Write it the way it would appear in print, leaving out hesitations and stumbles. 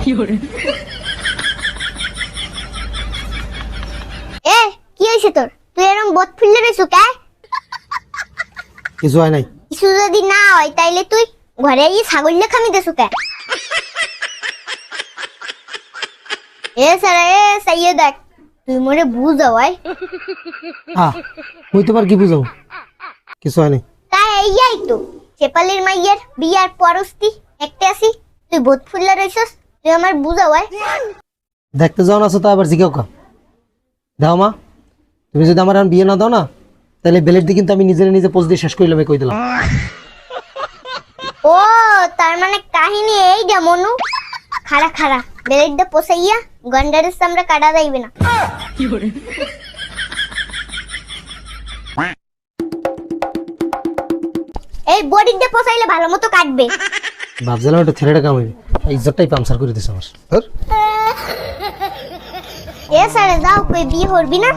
এ কি হইছে তোর? তুই এরকম বদ ফুললে রইছু কে? কিছু হয় নাই। কিছু যদি না হয় তাইলে তুই ঘরে এই ছাগল খামি দেছু কে? এ সারা এ সাইয়ে দেখ তুই মোরে বুঝাও আই। মুই তোমার কি বুঝাবো? কিছু হয় নাই। তাই এইয়াই তো চেপালির মাইয়ের বিয়ার পরস্তি একটা আসি তুই বদ ফুললে রইছস, তুই আমার বুঝাও আই। দেখতে যাও না তো আবার জিগাও কা। দাও মা, তুমি যদি আমার বিয়ে না দাও না তাহলে বেলের দিকে কিন্তু আমি নিজে পোজ দিয়ে শেষ করে নেবে কই দিলাম। ও তার মানে কাহিনী এইটা মনু। খাড়া খাড়া বেলেটটা পোষাইয়া গন্ডারের সামনে কাটা যাইবে না। এই বডিটা পোষাইলে ভালো মতো কাটবে। ভাবছিলাম একটা ছেলেটা কামাইবে, ইজ্জতটাই পামসার করে দিছে আমার। এ সারে যাও কই বিয়ে করবি না?